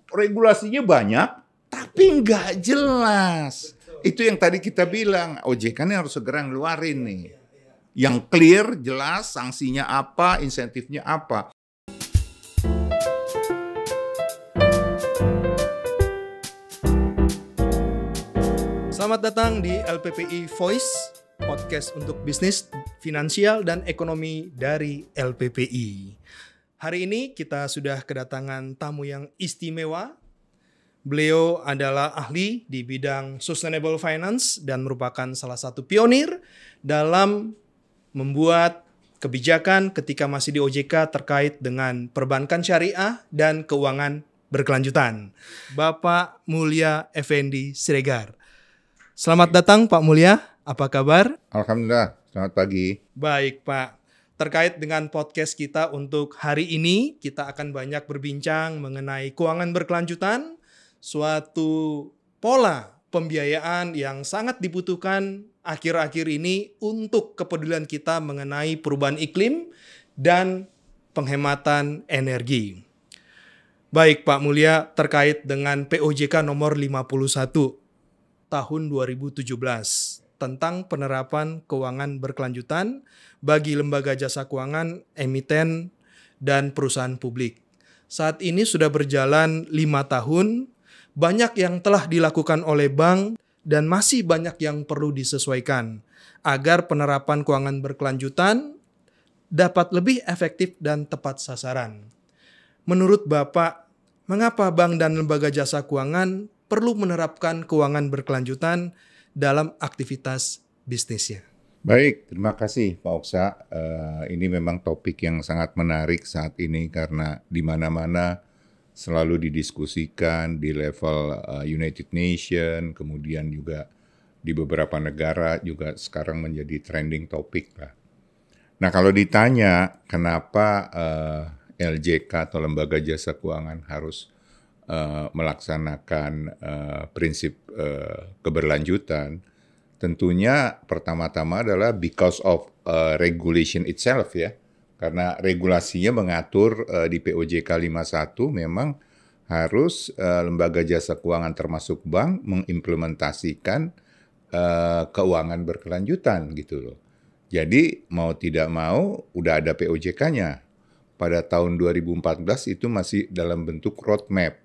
regulasinya banyak, tapi nggak jelas. Itu yang tadi kita bilang, OJK ini harus segera ngeluarin nih. Yang clear, jelas, sanksinya apa, insentifnya apa. Selamat datang di LPPI Voice, podcast untuk bisnis, finansial, dan ekonomi dari LPPI. Hari ini kita sudah kedatangan tamu yang istimewa. Beliau adalah ahli di bidang sustainable finance dan merupakan salah satu pionir dalam membuat kebijakan ketika masih di OJK terkait dengan perbankan syariah dan keuangan berkelanjutan. Bapak Mulya Effendi Siregar. Selamat datang Pak Mulya, apa kabar? Alhamdulillah, selamat pagi. Baik Pak, terkait dengan podcast kita untuk hari ini, kita akan banyak berbincang mengenai keuangan berkelanjutan, suatu pola pembiayaan yang sangat dibutuhkan akhir-akhir ini untuk kepedulian kita mengenai perubahan iklim dan penghematan energi. Baik Pak Mulya, terkait dengan POJK nomor 51 tahun 2017 tentang penerapan keuangan berkelanjutan bagi lembaga jasa keuangan, emiten, dan perusahaan publik. Saat ini sudah berjalan 5 tahun, banyak yang telah dilakukan oleh bank dan masih banyak yang perlu disesuaikan agar penerapan keuangan berkelanjutan dapat lebih efektif dan tepat sasaran. Menurut Bapak, mengapa bank dan lembaga jasa keuangan perlu menerapkan keuangan berkelanjutan dalam aktivitas bisnisnya? Baik, terima kasih Pak Oksa. Ini memang topik yang sangat menarik saat ini karena di mana-mana selalu didiskusikan di level United Nation, kemudian juga di beberapa negara juga sekarang menjadi trending topik lah. Nah kalau ditanya kenapa LJK atau Lembaga Jasa Keuangan harus melaksanakan prinsip keberlanjutan, tentunya pertama-tama adalah because of regulation itself ya. Karena regulasinya mengatur di POJK 51 memang harus lembaga jasa keuangan termasuk bank mengimplementasikan keuangan berkelanjutan gitu loh. Jadi mau tidak mau udah ada POJK-nya. Pada tahun 2014 itu masih dalam bentuk roadmap.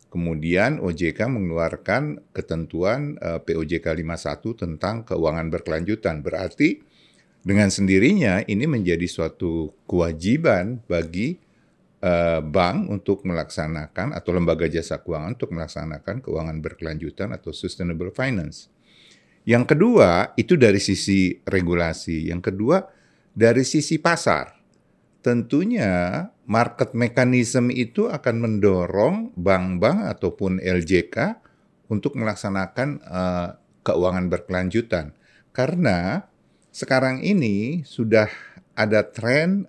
Kemudian OJK mengeluarkan ketentuan POJK 51 tentang keuangan berkelanjutan. Berarti dengan sendirinya ini menjadi suatu kewajiban bagi bank untuk melaksanakan atau lembaga jasa keuangan untuk melaksanakan keuangan berkelanjutan atau sustainable finance. Yang kedua itu dari sisi regulasi, yang kedua dari sisi pasar. Tentunya market mechanism itu akan mendorong bank-bank ataupun LJK untuk melaksanakan keuangan berkelanjutan karena sekarang ini sudah ada tren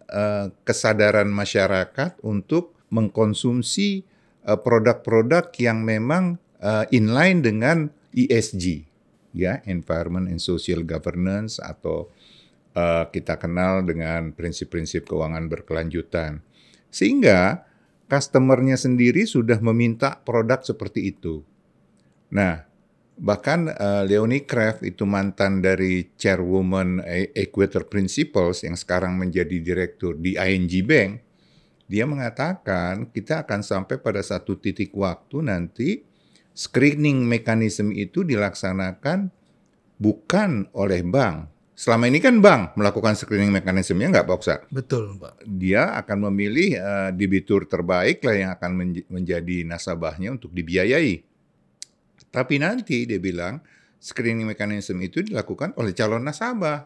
kesadaran masyarakat untuk mengkonsumsi produk-produk yang memang inline dengan ESG, ya, Environment and Social Governance atau kita kenal dengan prinsip-prinsip keuangan berkelanjutan. Sehingga customer-nya sendiri sudah meminta produk seperti itu. Nah, bahkan Leonie Kraft itu mantan dari chairwoman Equator Principles yang sekarang menjadi direktur di ING Bank, dia mengatakan kita akan sampai pada satu titik waktu nanti screening mekanisme itu dilaksanakan bukan oleh bank. Selama ini kan bank melakukan screening mekanismenya nggak Pak Oksa? Betul Pak. Dia akan memilih debitur terbaik lah yang akan menjadi nasabahnya untuk dibiayai. Tapi nanti dia bilang screening mechanism itu dilakukan oleh calon nasabah.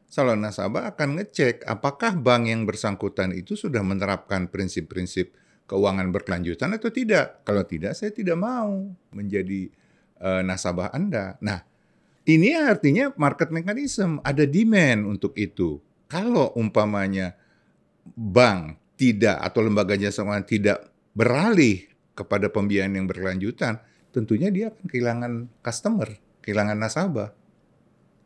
Calon nasabah akan ngecek apakah bank yang bersangkutan itu sudah menerapkan prinsip-prinsip keuangan berkelanjutan atau tidak. Kalau tidak, saya tidak mau menjadi nasabah Anda. Nah, ini artinya market mechanism, ada demand untuk itu. Kalau umpamanya bank tidak atau lembaga jasa keuangan tidak beralih kepada pembiayaan yang berkelanjutan, tentunya dia akan kehilangan customer, kehilangan nasabah.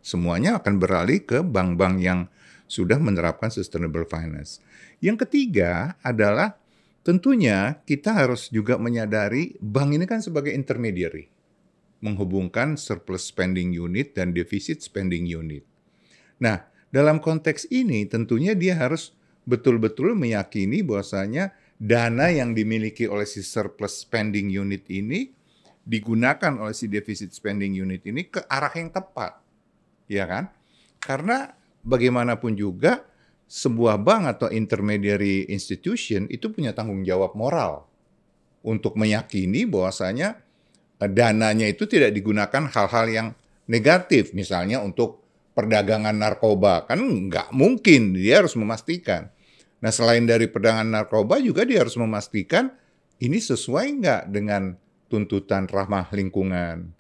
Semuanya akan beralih ke bank-bank yang sudah menerapkan sustainable finance. Yang ketiga adalah tentunya kita harus juga menyadari bank ini kan sebagai intermediary, menghubungkan surplus spending unit dan deficit spending unit. Nah, dalam konteks ini tentunya dia harus betul-betul meyakini bahwasanya dana yang dimiliki oleh si surplus spending unit ini digunakan oleh si deficit spending unit ini ke arah yang tepat. Ya kan? Karena bagaimanapun juga sebuah bank atau intermediary institution itu punya tanggung jawab moral untuk meyakini bahwasanya dananya itu tidak digunakan hal-hal yang negatif, misalnya untuk perdagangan narkoba. Kan nggak mungkin, dia harus memastikan. Nah, selain dari perdagangan narkoba juga dia harus memastikan ini sesuai nggak dengan tuntutan ramah lingkungan,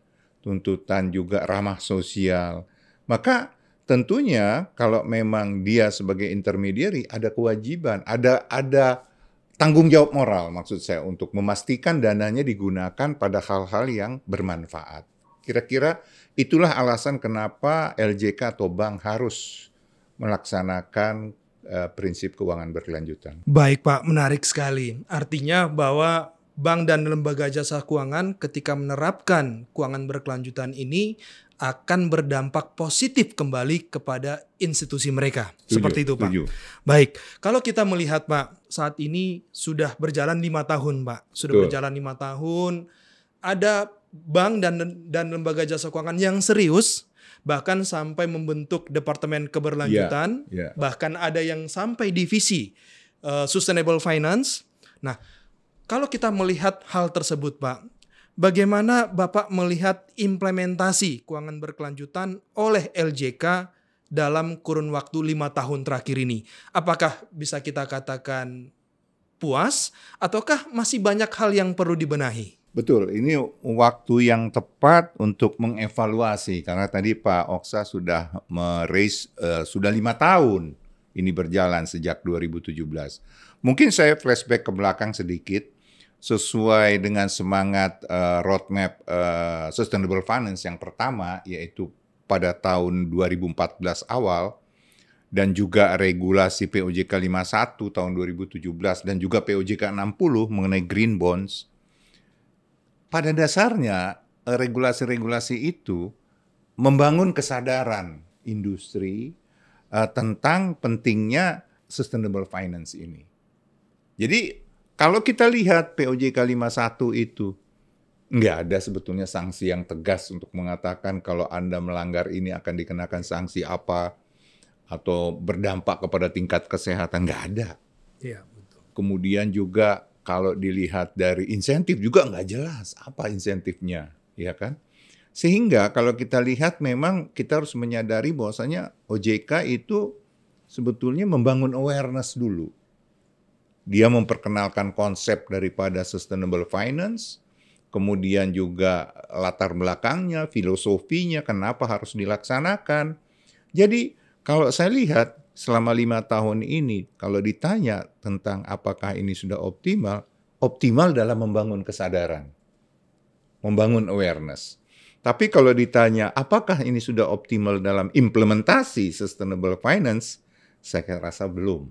tuntutan juga ramah sosial. Maka tentunya kalau memang dia sebagai intermediary ada kewajiban, ada tanggung jawab moral maksud saya untuk memastikan dananya digunakan pada hal-hal yang bermanfaat. Kira-kira itulah alasan kenapa LJK atau bank harus melaksanakan prinsip keuangan berkelanjutan. Baik Pak, menarik sekali. Artinya bahwa bank dan lembaga jasa keuangan ketika menerapkan keuangan berkelanjutan ini akan berdampak positif kembali kepada institusi mereka. Seperti itu Pak. Baik, kalau kita melihat Pak, saat ini sudah berjalan 5 tahun Pak. Sudah berjalan 5 tahun, ada bank dan lembaga jasa keuangan yang serius, bahkan sampai membentuk departemen keberlanjutan, bahkan ada yang sampai divisi sustainable finance. Nah, kalau kita melihat hal tersebut Pak, bagaimana Bapak melihat implementasi keuangan berkelanjutan oleh LJK dalam kurun waktu 5 tahun terakhir ini? Apakah bisa kita katakan puas ataukah masih banyak hal yang perlu dibenahi? Betul, ini waktu yang tepat untuk mengevaluasi karena tadi Pak Oksa sudah meraise sudah 5 tahun ini berjalan sejak 2017. Mungkin saya flashback ke belakang sedikit sesuai dengan semangat roadmap sustainable finance yang pertama yaitu pada tahun 2014 awal dan juga regulasi POJK 51 tahun 2017 dan juga POJK 60 mengenai green bonds. Pada dasarnya, regulasi-regulasi itu membangun kesadaran industri tentang pentingnya sustainable finance ini. Jadi, kalau kita lihat POJK 51 itu, nggak ada sebetulnya sanksi yang tegas untuk mengatakan kalau Anda melanggar ini akan dikenakan sanksi apa, atau berdampak kepada tingkat kesehatan, nggak ada. Iya, betul. Kemudian juga, kalau dilihat dari insentif juga nggak jelas apa insentifnya, ya kan? Sehingga kalau kita lihat memang kita harus menyadari bahwasanya OJK itu sebetulnya membangun awareness dulu. Dia memperkenalkan konsep daripada sustainable finance, kemudian juga latar belakangnya, filosofinya, kenapa harus dilaksanakan. Jadi kalau saya lihat selama 5 tahun ini, kalau ditanya tentang apakah ini sudah optimal, optimal dalam membangun kesadaran, membangun awareness. Tapi kalau ditanya apakah ini sudah optimal dalam implementasi sustainable finance, saya rasa belum.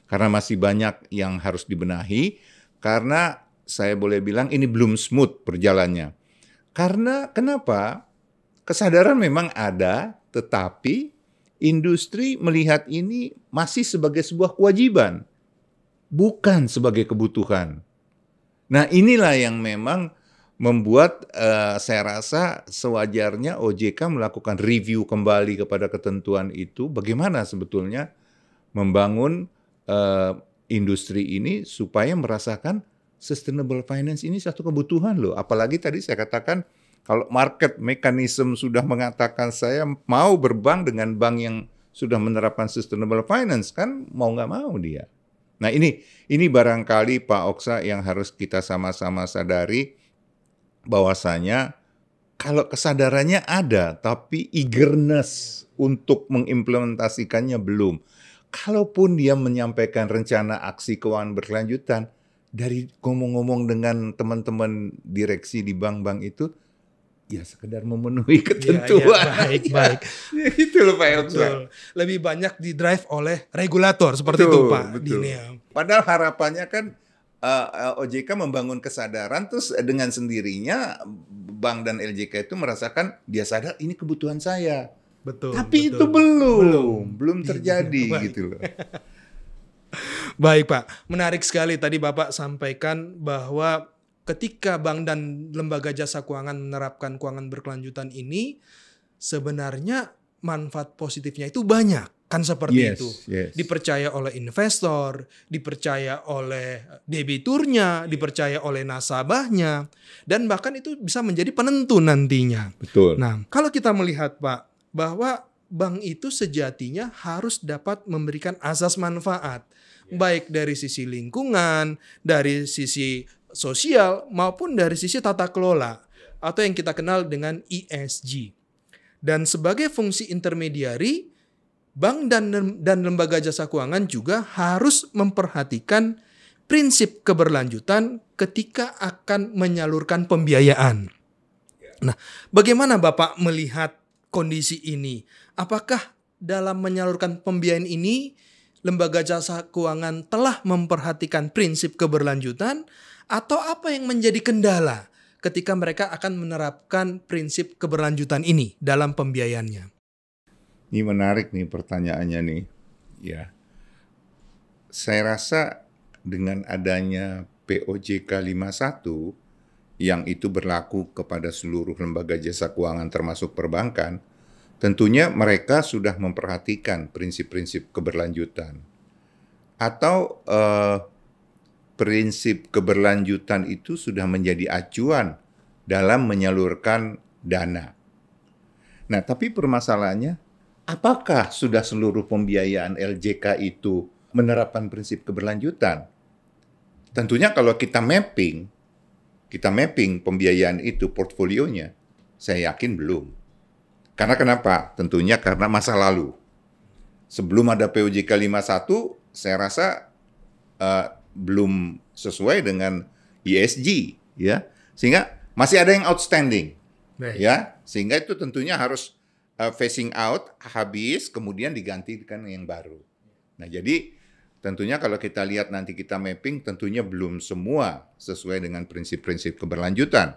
Karena masih banyak yang harus dibenahi, karena saya boleh bilang ini belum smooth berjalannya. Karena kenapa? Kesadaran memang ada, tetapi industri melihat ini masih sebagai sebuah kewajiban, bukan sebagai kebutuhan. Nah, inilah yang memang membuat saya rasa sewajarnya OJK melakukan review kembali kepada ketentuan itu, bagaimana sebetulnya membangun industri ini supaya merasakan sustainable finance ini satu kebutuhan loh. Apalagi tadi saya katakan, kalau market mechanism sudah mengatakan saya mau berbank dengan bank yang sudah menerapkan sustainable finance, kan mau nggak mau dia. Nah ini barangkali Pak Oksa yang harus kita sama-sama sadari bahwasanya kalau kesadarannya ada, tapi eagerness untuk mengimplementasikannya belum. Kalaupun dia menyampaikan rencana aksi keuangan berkelanjutan, dari ngomong-ngomong dengan teman-teman direksi di bank-bank itu, ya sekedar memenuhi Iya, ketentuan. baik. Ya, gitu loh Pak Oksa. Betul. Lebih banyak di-drive oleh regulator seperti itu Pak Dinia. Padahal harapannya kan OJK membangun kesadaran, terus dengan sendirinya bank dan LJK itu merasakan dia sadar ini kebutuhan saya. Betul. Tapi betul. itu belum terjadi Baik. gitu loh. Baik Pak, menarik sekali tadi Bapak sampaikan bahwa ketika bank dan lembaga jasa keuangan menerapkan keuangan berkelanjutan ini, sebenarnya manfaat positifnya itu banyak. Kan seperti itu. Yes. Dipercaya oleh investor, dipercaya oleh debiturnya, dipercaya oleh nasabahnya, dan bahkan itu bisa menjadi penentu nantinya. Betul. Nah, kalau kita melihat Pak, bahwa bank itu sejatinya harus dapat memberikan asas manfaat, baik dari sisi lingkungan, dari sisi sosial, maupun dari sisi tata kelola, atau yang kita kenal dengan ESG. Dan sebagai fungsi intermediari, bank dan lembaga jasa keuangan juga harus memperhatikan prinsip keberlanjutan ketika akan menyalurkan pembiayaan. Nah, bagaimana Bapak melihat kondisi ini? Apakah dalam menyalurkan pembiayaan ini, lembaga jasa keuangan telah memperhatikan prinsip keberlanjutan, atau apa yang menjadi kendala ketika mereka akan menerapkan prinsip keberlanjutan ini dalam pembiayaannya? Ini menarik nih pertanyaannya nih. Ya. Saya rasa dengan adanya POJK 51 yang itu berlaku kepada seluruh lembaga jasa keuangan termasuk perbankan, tentunya mereka sudah memperhatikan prinsip-prinsip keberlanjutan. Atau prinsip keberlanjutan itu sudah menjadi acuan dalam menyalurkan dana. Nah, tapi permasalahannya, apakah sudah seluruh pembiayaan LJK itu menerapkan prinsip keberlanjutan? Tentunya kalau kita mapping pembiayaan itu portfolionya, saya yakin belum. Karena kenapa? Tentunya karena masa lalu. Sebelum ada POJK 51, saya rasa belum sesuai dengan ESG, ya, sehingga masih ada yang outstanding, ya, sehingga itu tentunya harus phasing out, habis, kemudian digantikan yang baru. Nah, jadi tentunya kalau kita lihat nanti kita mapping, tentunya belum semua sesuai dengan prinsip-prinsip keberlanjutan.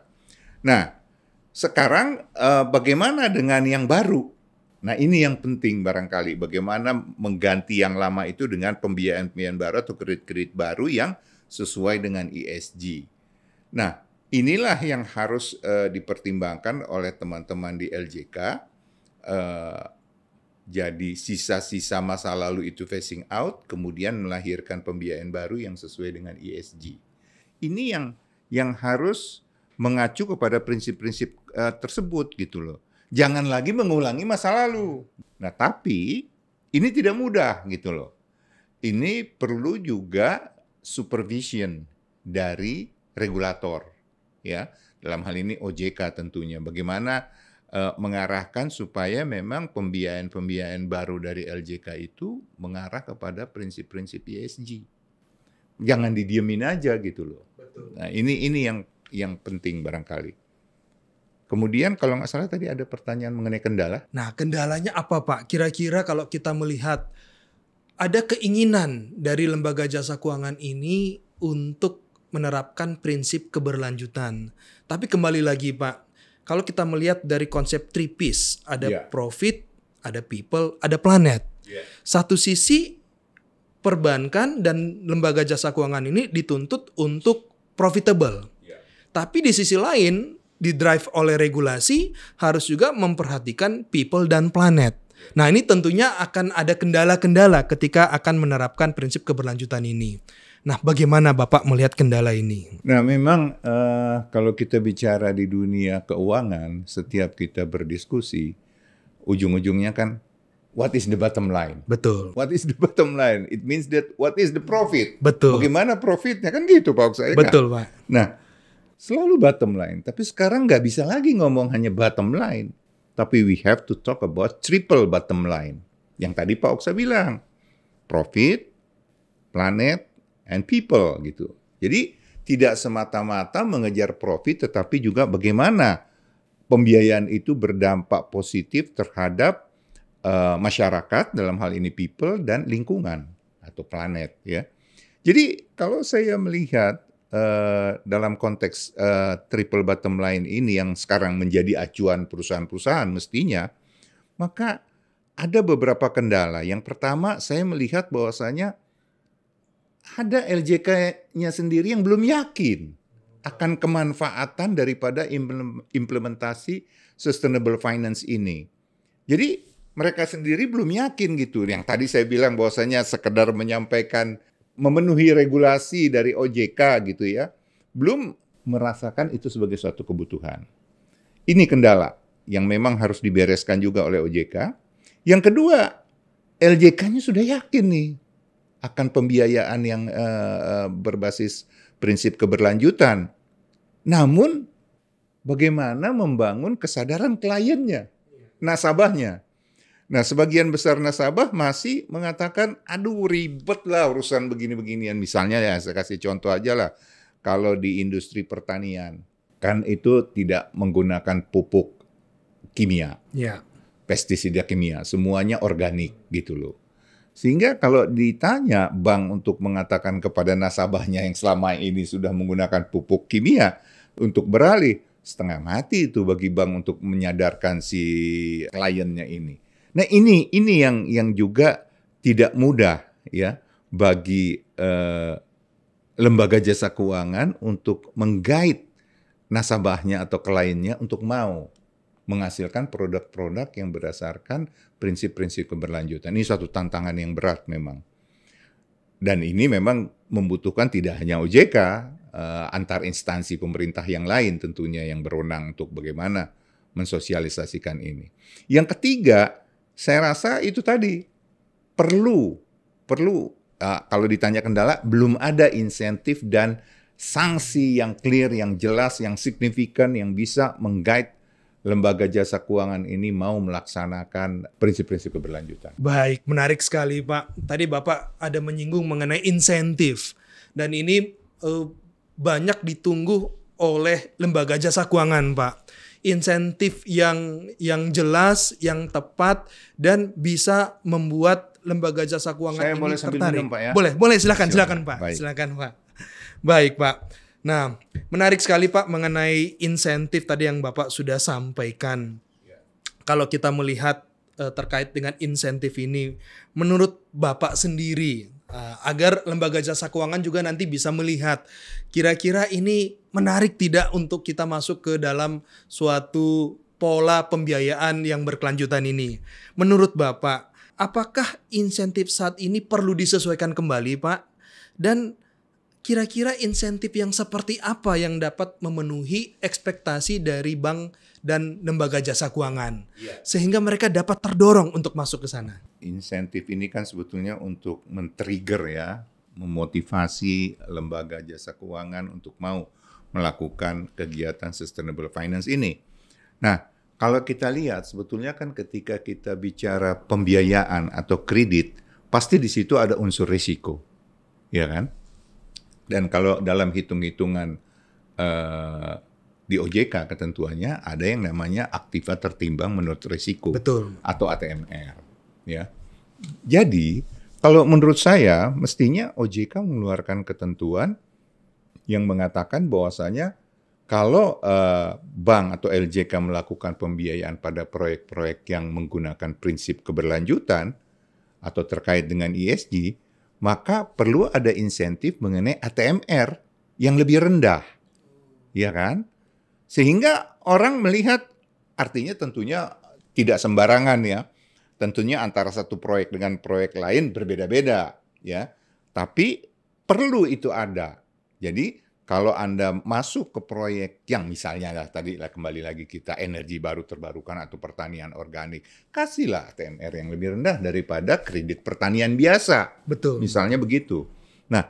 Nah, sekarang bagaimana dengan yang baru? Nah, ini yang penting barangkali, bagaimana mengganti yang lama itu dengan pembiayaan baru atau kredit-kredit baru yang sesuai dengan ESG. Nah, inilah yang harus dipertimbangkan oleh teman-teman di LJK. Jadi sisa-sisa masa lalu itu phasing out, kemudian melahirkan pembiayaan baru yang sesuai dengan ESG. Ini yang harus mengacu kepada prinsip-prinsip tersebut gitu loh. Jangan lagi mengulangi masa lalu. Nah, tapi ini tidak mudah gitu loh. Ini perlu juga supervision dari regulator, ya. Dalam hal ini OJK tentunya. Bagaimana mengarahkan supaya memang pembiayaan baru dari LJK itu mengarah kepada prinsip-prinsip ESG. Jangan didiemin aja gitu loh. Betul. Nah, ini yang penting barangkali. Kemudian kalau nggak salah tadi ada pertanyaan mengenai kendala. Nah, kendalanya apa Pak? Kira-kira kalau kita melihat ada keinginan dari lembaga jasa keuangan ini untuk menerapkan prinsip keberlanjutan. Tapi kembali lagi Pak, kalau kita melihat dari konsep 3Ps, ada profit, ada people, ada planet. Satu sisi perbankan dan lembaga jasa keuangan ini dituntut untuk profitable. Tapi di sisi lain, di-drive oleh regulasi, harus juga memperhatikan people dan planet. Nah, ini tentunya akan ada kendala-kendala ketika akan menerapkan prinsip keberlanjutan ini. Nah, bagaimana Bapak melihat kendala ini? Nah, memang kalau kita bicara di dunia keuangan, setiap kita berdiskusi, ujung-ujungnya kan, what is the bottom line? Betul. What is the bottom line? It means that what is the profit? Betul. Bagaimana profitnya? Kan gitu Pak Oksa. Betul Pak. Nah, selalu bottom line. Tapi sekarang nggak bisa lagi ngomong hanya bottom line. Tapi we have to talk about triple bottom line. Yang tadi Pak Oksa bilang. Profit, planet, and people gitu. Jadi tidak semata-mata mengejar profit, tetapi juga bagaimana pembiayaan itu berdampak positif terhadap masyarakat, dalam hal ini people, dan lingkungan atau planet, ya. Jadi kalau saya melihat dalam konteks triple bottom line ini yang sekarang menjadi acuan perusahaan-perusahaan mestinya, maka ada beberapa kendala. Yang pertama, saya melihat bahwasanya ada LJK-nya sendiri yang belum yakin akan kemanfaatan daripada implementasi sustainable finance ini. Jadi mereka sendiri belum yakin gitu. Yang tadi saya bilang bahwasanya sekedar menyampaikan memenuhi regulasi dari OJK gitu ya, belum merasakan itu sebagai suatu kebutuhan. Ini kendala yang memang harus dibereskan juga oleh OJK. Yang kedua, LJK-nya sudah yakin nih akan pembiayaan yang berbasis prinsip keberlanjutan. Namun, bagaimana membangun kesadaran kliennya, nasabahnya. Nah, sebagian besar nasabah masih mengatakan, aduh ribet lah urusan begini-beginian. Misalnya ya, saya kasih contoh aja lah, kalau di industri pertanian, kan itu tidak menggunakan pupuk kimia, pestisida kimia, semuanya organik gitu loh. Sehingga kalau ditanya bank untuk mengatakan kepada nasabahnya yang selama ini sudah menggunakan pupuk kimia untuk beralih, setengah mati itu bagi bank untuk menyadarkan si kliennya ini. Nah ini yang juga tidak mudah ya bagi lembaga jasa keuangan untuk menggait nasabahnya atau kliennya untuk mau menghasilkan produk-produk yang berdasarkan prinsip-prinsip keberlanjutan. Ini suatu tantangan yang berat memang. Dan ini memang membutuhkan tidak hanya OJK, antar instansi pemerintah yang lain tentunya yang berwenang untuk bagaimana mensosialisasikan ini. Yang ketiga, saya rasa itu tadi perlu kalau ditanya kendala, belum ada insentif dan sanksi yang clear, yang jelas, yang signifikan, yang bisa meng-guide lembaga jasa keuangan ini mau melaksanakan prinsip-prinsip keberlanjutan. Baik, menarik sekali Pak. Tadi Bapak ada menyinggung mengenai insentif. Dan ini banyak ditunggu oleh lembaga jasa keuangan Pak. Insentif yang jelas, yang tepat, dan bisa membuat lembaga jasa keuangan saya ini boleh tertarik. Minum, Pak, ya? Boleh, silakan Pak. Baik. Silakan Pak. Baik Pak. Nah, menarik sekali Pak mengenai insentif tadi yang Bapak sudah sampaikan. Kalau kita melihat terkait dengan insentif ini, menurut Bapak sendiri, agar lembaga jasa keuangan juga nanti bisa melihat kira-kira ini menarik tidak untuk kita masuk ke dalam suatu pola pembiayaan yang berkelanjutan ini. Menurut Bapak, apakah insentif saat ini perlu disesuaikan kembali Pak? Dan kira-kira insentif yang seperti apa yang dapat memenuhi ekspektasi dari bank dan lembaga jasa keuangan sehingga mereka dapat terdorong untuk masuk ke sana? Insentif ini kan sebetulnya untuk men-trigger ya, memotivasi lembaga jasa keuangan untuk mau melakukan kegiatan sustainable finance ini. Nah, kalau kita lihat sebetulnya kan ketika kita bicara pembiayaan atau kredit, pasti di situ ada unsur risiko, ya kan? Dan kalau dalam hitung-hitungan di OJK ketentuannya ada yang namanya aktiva tertimbang menurut risiko. Betul. Atau ATMR. Ya. Jadi kalau menurut saya mestinya OJK mengeluarkan ketentuan yang mengatakan bahwasanya kalau bank atau LJK melakukan pembiayaan pada proyek-proyek yang menggunakan prinsip keberlanjutan atau terkait dengan ESG, maka perlu ada insentif mengenai ATMR yang lebih rendah. Ya kan? Sehingga orang melihat, artinya tentunya tidak sembarangan ya. Tentunya antara satu proyek dengan proyek lain berbeda-beda ya. Tapi perlu itu ada. Jadi kalau Anda masuk ke proyek yang misalnya tadi kembali lagi kita energi baru terbarukan atau pertanian organik, kasihlah ATMR yang lebih rendah daripada kredit pertanian biasa. Betul. Misalnya begitu. Nah,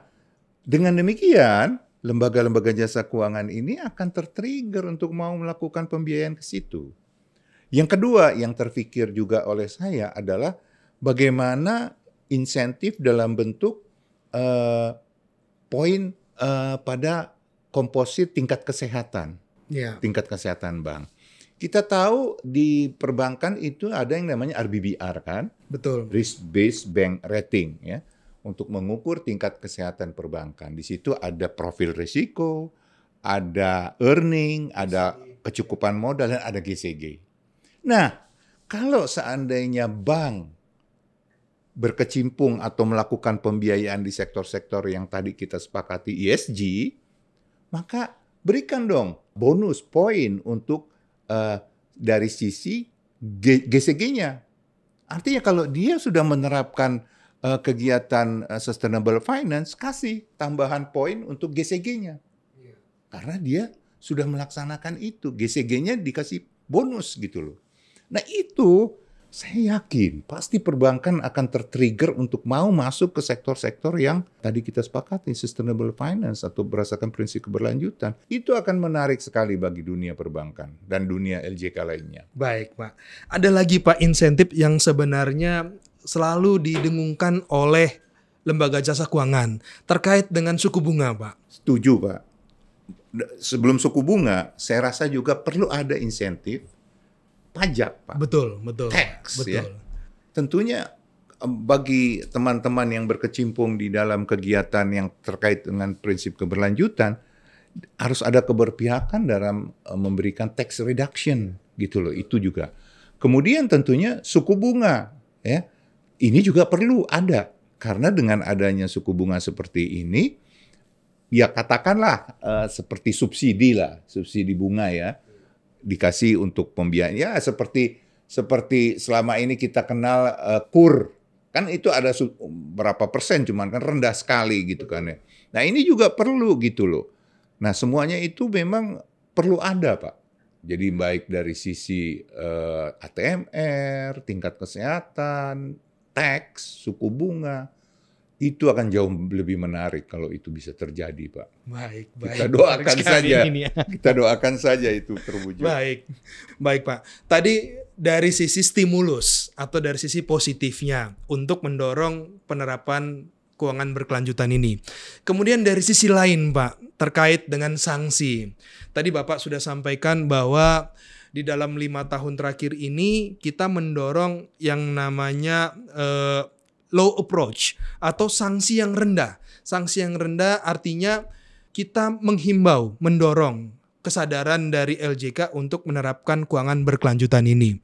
dengan demikian lembaga-lembaga jasa keuangan ini akan tertrigger untuk mau melakukan pembiayaan ke situ. Yang kedua yang terfikir juga oleh saya adalah bagaimana insentif dalam bentuk poin pada komposit tingkat kesehatan. Tingkat kesehatan bank. Kita tahu di perbankan itu ada yang namanya RBBR kan, Betul. Risk Based Bank Rating ya, untuk mengukur tingkat kesehatan perbankan. Di situ ada profil risiko, ada earning, ada kecukupan modal dan ada GCG. Nah, kalau seandainya bank berkecimpung atau melakukan pembiayaan di sektor-sektor yang tadi kita sepakati ESG, maka berikan dong bonus poin untuk dari sisi GCG-nya. Artinya kalau dia sudah menerapkan kegiatan sustainable finance, kasih tambahan poin untuk GCG-nya. Karena dia sudah melaksanakan itu. GCG-nya dikasih bonus gitu loh. Nah itu saya yakin pasti perbankan akan tertrigger untuk mau masuk ke sektor-sektor yang tadi kita sepakati, sustainable finance atau berdasarkan prinsip keberlanjutan. Itu akan menarik sekali bagi dunia perbankan dan dunia LJK lainnya. Baik, Pak. Ada lagi, Pak, insentif yang sebenarnya selalu didengungkan oleh lembaga jasa keuangan terkait dengan suku bunga, Pak. Setuju, Pak. Sebelum suku bunga, saya rasa juga perlu ada insentif pajak, Pak. Betul. Tax, betul. ya. Tentunya bagi teman-teman yang berkecimpung di dalam kegiatan yang terkait dengan prinsip keberlanjutan, harus ada keberpihakan dalam memberikan tax reduction, gitu loh. Itu juga. Kemudian tentunya suku bunga, ya. Ini juga perlu ada. Karena dengan adanya suku bunga seperti ini, ya katakanlah seperti subsidi bunga ya. Dikasih untuk pembiayaan ya seperti selama ini kita kenal KUR kan itu ada berapa persen cuman kan rendah sekali gitu kan ya. Nah ini juga perlu gitu loh. Nah semuanya itu memang perlu ada Pak. Jadi baik dari sisi ATMR, tingkat kesehatan, tax, suku bunga. Itu akan jauh lebih menarik kalau itu bisa terjadi, Pak. Baik. Kita doakan saja. Ini ya. Kita doakan saja itu terwujud. Baik, Pak. Tadi dari sisi stimulus atau dari sisi positifnya untuk mendorong penerapan keuangan berkelanjutan ini. Kemudian dari sisi lain, Pak, terkait dengan sanksi. Tadi Bapak sudah sampaikan bahwa di dalam 5 tahun terakhir ini kita mendorong yang namanya low approach atau sanksi yang rendah. Sanksi yang rendah artinya kita menghimbau, mendorong kesadaran dari LJK untuk menerapkan keuangan berkelanjutan ini.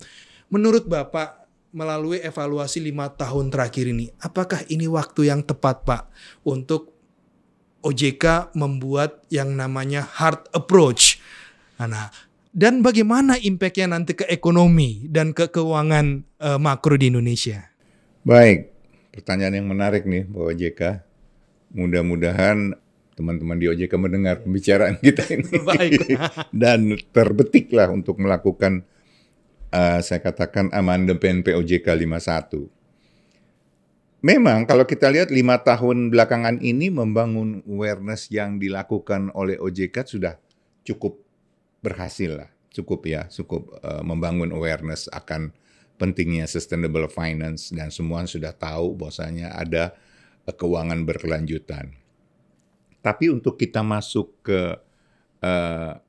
Menurut Bapak, melalui evaluasi 5 tahun terakhir ini, apakah ini waktu yang tepat Pak untuk OJK membuat yang namanya hard approach? Nah, dan bagaimana impact-nya nanti ke ekonomi dan ke keuangan makro di Indonesia? Baik. Pertanyaan yang menarik nih, Pak OJK. Mudah-mudahan teman-teman di OJK mendengar pembicaraan kita ini. Baik. Dan terbetiklah untuk melakukan, saya katakan, amandemen POJK 51. Memang kalau kita lihat 5 tahun belakangan ini membangun awareness yang dilakukan oleh OJK sudah cukup berhasil lah. Cukup membangun awareness akan pentingnya sustainable finance dan semua sudah tahu bahwasanya ada keuangan berkelanjutan. Tapi untuk kita masuk ke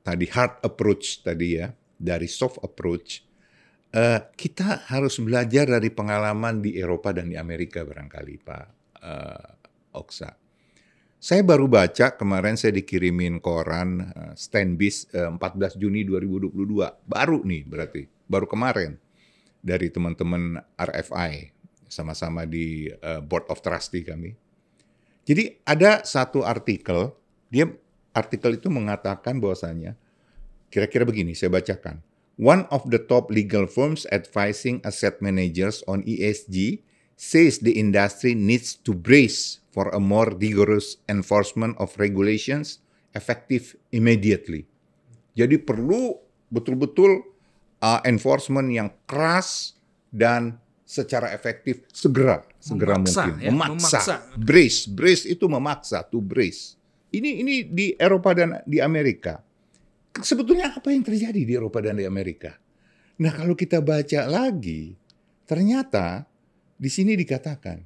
tadi hard approach tadi ya, dari soft approach, kita harus belajar dari pengalaman di Eropa dan di Amerika barangkali Pak Oksa. Saya baru baca kemarin saya dikirimin koran Stanbis 14 Juni 2022. Baru nih berarti, baru kemarin. Dari teman-teman RFI, sama-sama di Board of Trustee kami. Jadi ada satu artikel, artikel itu mengatakan bahwasanya, kira-kira begini, saya bacakan. One of the top legal firms advising asset managers on ESG says the industry needs to brace for a more rigorous enforcement of regulations effective immediately. Jadi perlu betul-betul enforcement yang keras dan secara efektif segera mungkin. Memaksa. Brace itu memaksa, to brace. Ini di Eropa dan di Amerika. Sebetulnya apa yang terjadi di Eropa dan di Amerika? Nah, kalau kita baca lagi, ternyata di sini dikatakan,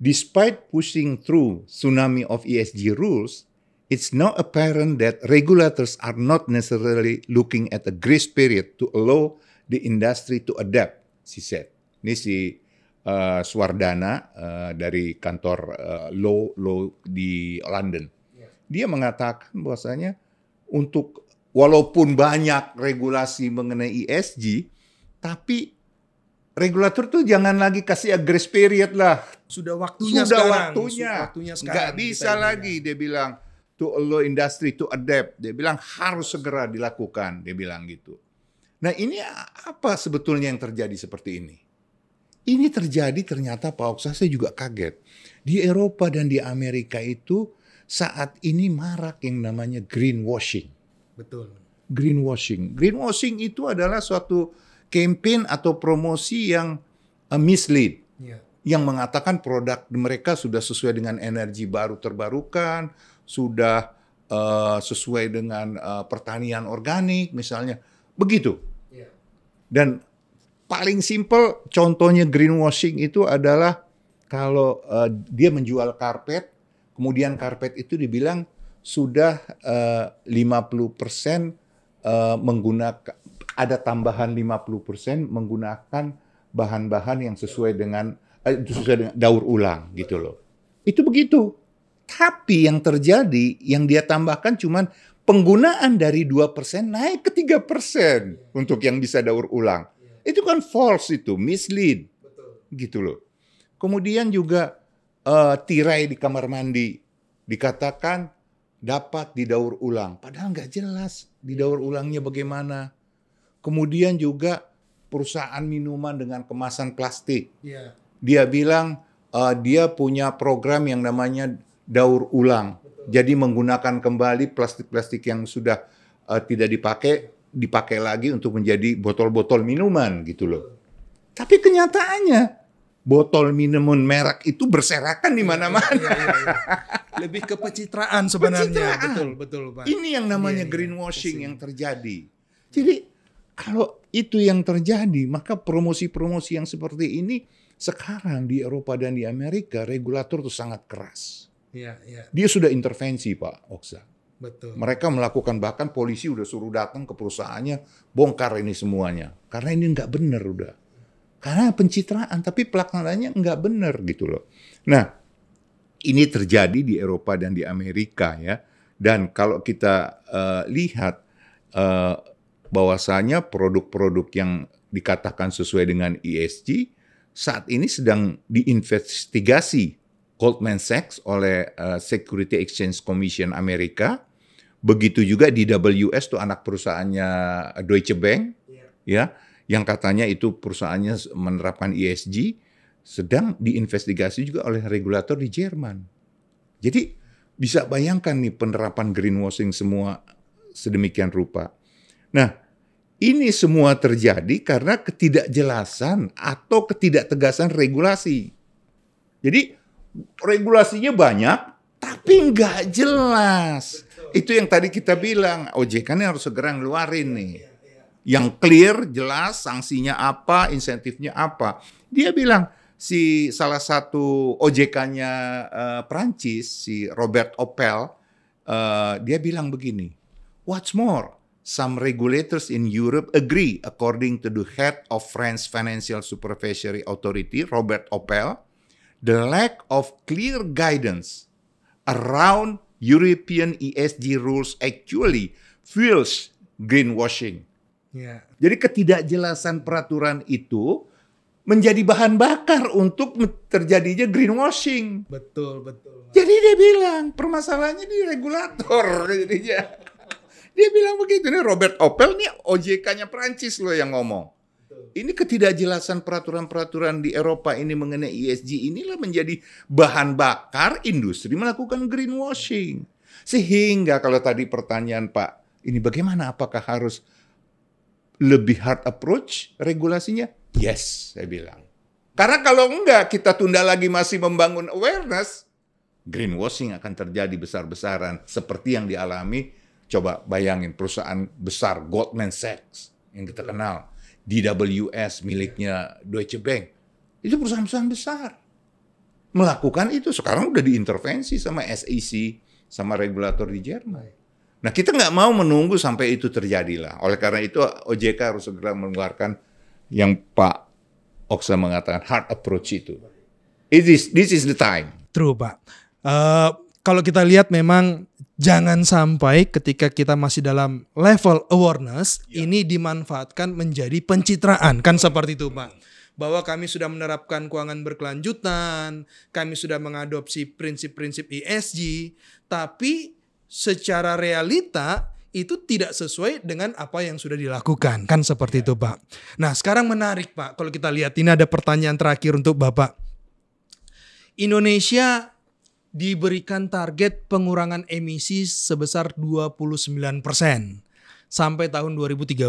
despite pushing through tsunami of ESG rules, it's now apparent that regulators are not necessarily looking at a grace period to allow the industry to adapt, she said. Ini si Swardana dari kantor law di London. Dia mengatakan bahwasanya walaupun banyak regulasi mengenai ESG, tapi regulator tuh jangan lagi kasih grace period lah. Sudah waktunya Waktunya sekarang. Nggak bisa lagi, dia bilang, to allow industry to adapt. Dia bilang harus segera dilakukan, dia bilang gitu. Nah ini apa sebetulnya yang terjadi seperti ini? Ini terjadi ternyata Pak Oksa, saya juga kaget. Di Eropa dan di Amerika itu saat ini marak yang namanya greenwashing. Betul. Greenwashing. Greenwashing itu adalah suatu campaign atau promosi yang mislead. Yang mengatakan produk mereka sudah sesuai dengan energi baru terbarukan, sudah sesuai dengan pertanian organik misalnya. Begitu. Dan paling simpel contohnya greenwashing itu adalah kalau dia menjual karpet, kemudian karpet itu dibilang sudah 50% menggunakan, ada tambahan 50% menggunakan bahan-bahan yang sesuai dengan daur ulang gitu loh. Itu begitu. Tapi yang terjadi, yang dia tambahkan cuman penggunaan dari 2% naik ke 3% untuk yang bisa daur ulang. Itu kan false, itu mislead. Gitu loh. Kemudian juga tirai di kamar mandi dikatakan dapat didaur ulang. Padahal nggak jelas didaur ulangnya bagaimana. Kemudian juga perusahaan minuman dengan kemasan plastik. Dia bilang dia punya program yang namanya daur ulang. Jadi menggunakan kembali plastik-plastik yang sudah tidak dipakai lagi untuk menjadi botol-botol minuman gitu loh. Tapi kenyataannya botol minuman merek itu berserakan di mana-mana. Lebih ke pencitraan sebenarnya. Betul Pak. Ini yang namanya greenwashing yang terjadi. Jadi kalau itu yang terjadi, maka promosi-promosi yang seperti ini sekarang di Eropa dan di Amerika regulator itu sangat keras. Dia sudah intervensi Pak Oksa. Betul. Mereka melakukan, bahkan polisi udah suruh datang ke perusahaannya, bongkar ini semuanya. Karena ini nggak benar udah. Karena pencitraan, tapi pelaksanaannya nggak benar gitu loh. Nah, ini terjadi di Eropa dan di Amerika ya. Dan kalau kita lihat bahwasanya produk-produk yang dikatakan sesuai dengan ESG saat ini sedang diinvestigasi Goldman Sachs oleh Security Exchange Commission Amerika. Begitu juga di DWS tuh anak perusahaannya Deutsche Bank, ya, yang katanya itu perusahaannya menerapkan ESG, sedang diinvestigasi juga oleh regulator di Jerman. Jadi bisa bayangkan nih penerapan greenwashing semua sedemikian rupa. Nah, ini semua terjadi karena ketidakjelasan atau ketidaktegasan regulasi. Jadi regulasinya banyak, tapi nggak jelas. Itu yang tadi kita bilang, OJK ini harus segera ngeluarin nih. Yang clear, jelas, sanksinya apa, insentifnya apa. Dia bilang, salah satu OJK-nya Prancis, si Robert Opel, dia bilang begini, what's more, some regulators in Europe agree, according to the head of French Financial Supervisory Authority, Robert Opel, the lack of clear guidance around European ESG rules actually fuels greenwashing. Jadi ketidakjelasan peraturan itu menjadi bahan bakar untuk terjadinya greenwashing. Betul. Jadi dia bilang permasalahannya di regulator. Jadinya dia bilang begitu nih, Robert Opel nih OJK-nya Prancis loh yang ngomong. Ini ketidakjelasan peraturan-peraturan di Eropa ini mengenai ESG inilah menjadi bahan bakar industri melakukan greenwashing. Sehingga kalau tadi pertanyaan Pak, ini bagaimana, apakah harus lebih hard approach regulasinya? Yes, saya bilang. Karena kalau enggak, kita tunda lagi masih membangun awareness, greenwashing akan terjadi besar-besaran seperti yang dialami, coba bayangin perusahaan besar Goldman Sachs yang kita kenal, DWS miliknya Deutsche Bank. Itu perusahaan-perusahaan besar. Melakukan itu sekarang udah diintervensi sama SEC, sama regulator di Jerman. Nah, kita nggak mau menunggu sampai itu terjadi lah. Oleh karena itu OJK harus segera mengeluarkan yang Pak Oksa mengatakan hard approach itu. This is the time. True, Pak. Kalau kita lihat memang jangan sampai ketika kita masih dalam level awareness, ini dimanfaatkan menjadi pencitraan. Kan seperti itu, Pak. Bahwa kami sudah menerapkan keuangan berkelanjutan, kami sudah mengadopsi prinsip-prinsip ESG, tapi secara realita itu tidak sesuai dengan apa yang sudah dilakukan. Kan seperti itu, Pak. Nah, sekarang menarik, Pak. Kalau kita lihat, ini ada pertanyaan terakhir untuk Bapak. Indonesia diberikan target pengurangan emisi sebesar 29% sampai tahun 2030.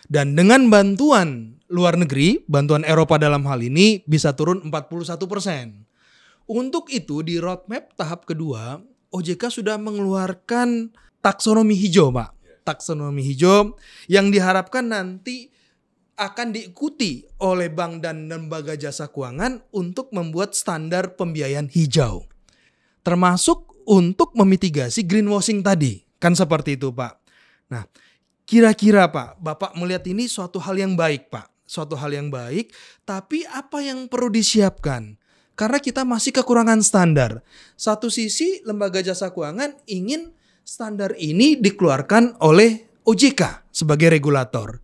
Dan dengan bantuan luar negeri, bantuan Eropa dalam hal ini bisa turun 41%. Untuk itu di roadmap tahap kedua, OJK sudah mengeluarkan taksonomi hijau, Pak. Taksonomi hijau yang diharapkan nanti akan diikuti oleh bank dan lembaga jasa keuangan untuk membuat standar pembiayaan hijau. Termasuk untuk memitigasi greenwashing tadi. Kan seperti itu, Pak. Nah, kira-kira Pak, Bapak melihat ini suatu hal yang baik, Pak. Suatu hal yang baik, tapi apa yang perlu disiapkan? Karena kita masih kekurangan standar. Satu sisi lembaga jasa keuangan ingin standar ini dikeluarkan oleh OJK sebagai regulator.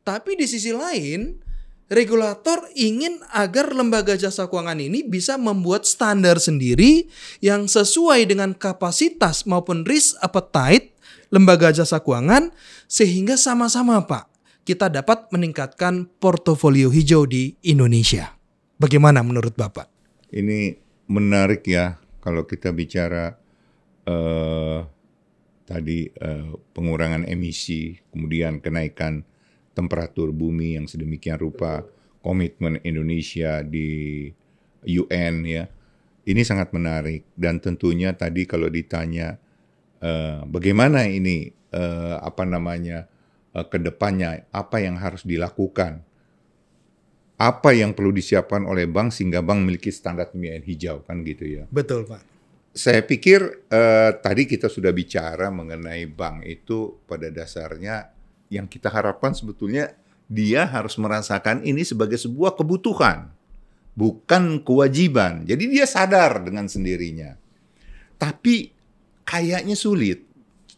Tapi di sisi lain, regulator ingin agar lembaga jasa keuangan ini bisa membuat standar sendiri yang sesuai dengan kapasitas maupun risk appetite lembaga jasa keuangan sehingga sama-sama, Pak, kita dapat meningkatkan portofolio hijau di Indonesia. Bagaimana menurut Bapak? Ini menarik ya kalau kita bicara tadi pengurangan emisi, kemudian kenaikan temperatur bumi yang sedemikian rupa, komitmen Indonesia di UN ya, ini sangat menarik. Dan tentunya tadi kalau ditanya bagaimana ini kedepannya, apa yang harus dilakukan, apa yang perlu disiapkan oleh bank sehingga bank memiliki standar pembiayaan hijau, kan gitu ya. Betul, Pak. Saya pikir tadi kita sudah bicara mengenai bank itu pada dasarnya yang kita harapkan sebetulnya dia harus merasakan ini sebagai sebuah kebutuhan, bukan kewajiban. Jadi dia sadar dengan sendirinya. Tapi kayaknya sulit.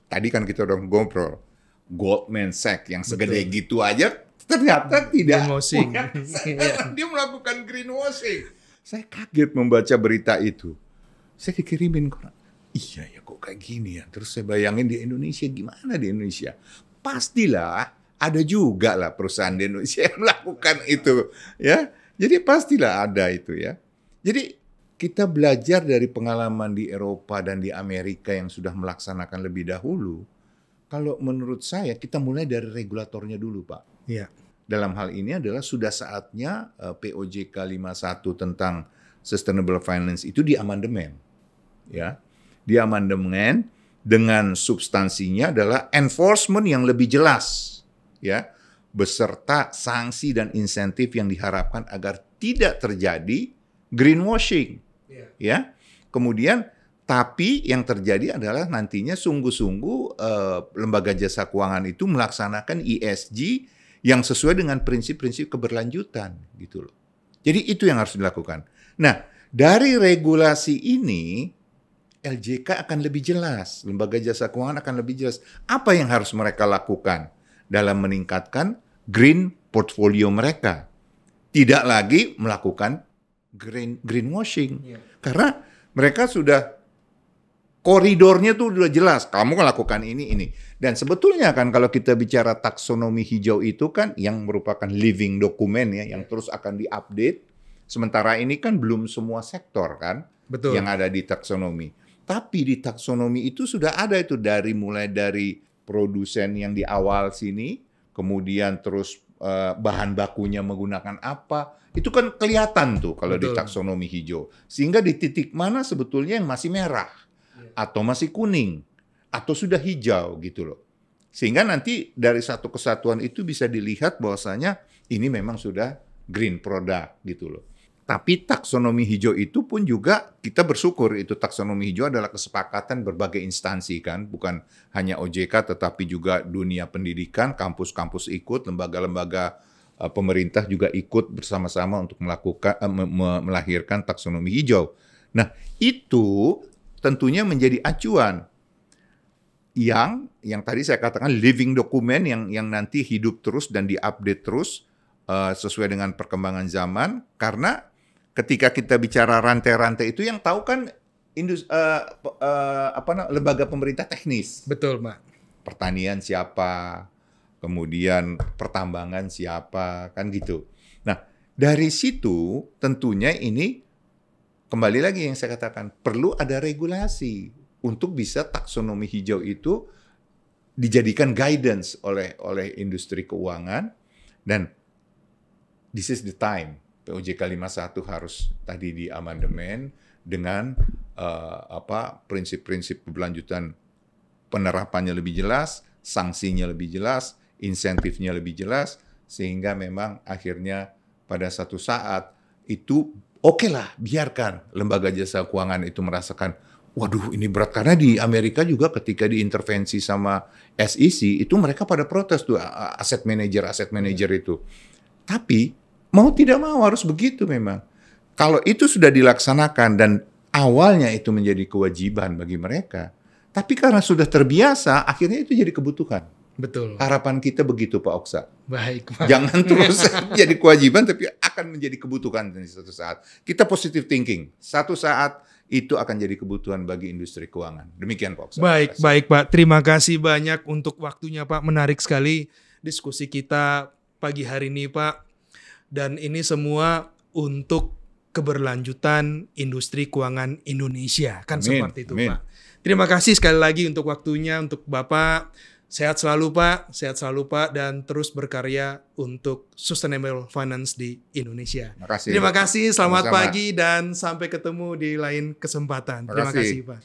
Tadi kan kita udah ngobrol, Goldman Sachs yang segede gitu aja ternyata tidak greenwashing. Dia melakukan greenwashing. Saya kaget membaca berita itu. Saya dikirimin koran. Iya ya kok kayak gini ya. Terus saya bayangin di Indonesia gimana di Indonesia. Pastilah ada juga lah perusahaan di Indonesia yang melakukan itu ya. Jadi pastilah ada itu ya. Jadi kita belajar dari pengalaman di Eropa dan di Amerika yang sudah melaksanakan lebih dahulu. Kalau menurut saya kita mulai dari regulatornya dulu, Pak. Iya. Dalam hal ini adalah sudah saatnya POJK 51 tentang Sustainable Finance itu diamandemen. Ya. Diamandemen dengan substansinya adalah enforcement yang lebih jelas, ya, beserta sanksi dan insentif yang diharapkan agar tidak terjadi greenwashing, ya. Kemudian, tapi yang terjadi adalah nantinya sungguh-sungguh lembaga jasa keuangan itu melaksanakan ESG yang sesuai dengan prinsip-prinsip keberlanjutan, gitu loh. Jadi itu yang harus dilakukan. Nah, dari regulasi ini LJK akan lebih jelas, lembaga jasa keuangan akan lebih jelas apa yang harus mereka lakukan dalam meningkatkan green portfolio mereka. Tidak lagi melakukan greenwashing. Karena mereka sudah koridornya tuh udah jelas, kamu melakukan ini. Dan sebetulnya kan kalau kita bicara taksonomi hijau itu kan yang merupakan living document ya, yang terus akan diupdate. Sementara ini kan belum semua sektor kan. Betul. Yang ada di taksonomi. Tapi di taksonomi itu sudah ada itu mulai dari produsen yang di awal sini, kemudian terus bahan bakunya menggunakan apa, itu kan kelihatan tuh kalau di taksonomi hijau. Sehingga di titik mana sebetulnya yang masih merah, atau masih kuning, atau sudah hijau gitu loh. Sehingga nanti dari satu kesatuan itu bisa dilihat bahwasanya ini memang sudah green product gitu loh. Tapi taksonomi hijau itu pun juga kita bersyukur itu taksonomi hijau adalah kesepakatan berbagai instansi kan, bukan hanya OJK tetapi juga dunia pendidikan, kampus-kampus ikut, lembaga-lembaga pemerintah juga ikut bersama-sama untuk melahirkan taksonomi hijau. Nah, itu tentunya menjadi acuan yang tadi saya katakan living document yang nanti hidup terus dan diupdate terus sesuai dengan perkembangan zaman, karena ketika kita bicara rantai-rantai itu yang tahu kan lembaga pemerintah teknis. Betul, Pak. Pertanian siapa, kemudian pertambangan siapa, kan gitu. Nah, dari situ tentunya ini kembali lagi yang saya katakan, perlu ada regulasi untuk bisa taksonomi hijau itu dijadikan guidance oleh industri keuangan, dan this is the time. POJK 51 harus tadi diamandemen dengan prinsip-prinsip keberlanjutan, penerapannya lebih jelas, sanksinya lebih jelas, insentifnya lebih jelas, sehingga memang akhirnya pada satu saat itu oke lah, biarkan lembaga jasa keuangan itu merasakan, waduh ini berat, karena di Amerika juga ketika diintervensi sama SEC itu mereka pada protes tuh aset manager itu. Tapi mau tidak mau harus begitu memang. Kalau itu sudah dilaksanakan dan awalnya itu menjadi kewajiban bagi mereka, tapi karena sudah terbiasa, akhirnya itu jadi kebutuhan. Betul. Harapan kita begitu, Pak Oksa. Baik, Pak. Jangan terus jadi kewajiban, tapi akan menjadi kebutuhan di suatu saat. Kita positive thinking. Satu saat itu akan jadi kebutuhan bagi industri keuangan. Demikian, Pak Oksa. Baik, Pak. Terima kasih banyak untuk waktunya, Pak. Menarik sekali diskusi kita pagi hari ini, Pak. Dan ini semua untuk keberlanjutan industri keuangan Indonesia. Kan seperti itu, Pak. Terima kasih sekali lagi untuk waktunya, untuk Bapak. Sehat selalu, Pak. Sehat selalu, Pak. Dan terus berkarya untuk sustainable finance di Indonesia. Terima kasih. Terima kasih. Selamat Sama-sama. pagi dan sampai ketemu di lain kesempatan. Terima kasih, Pak.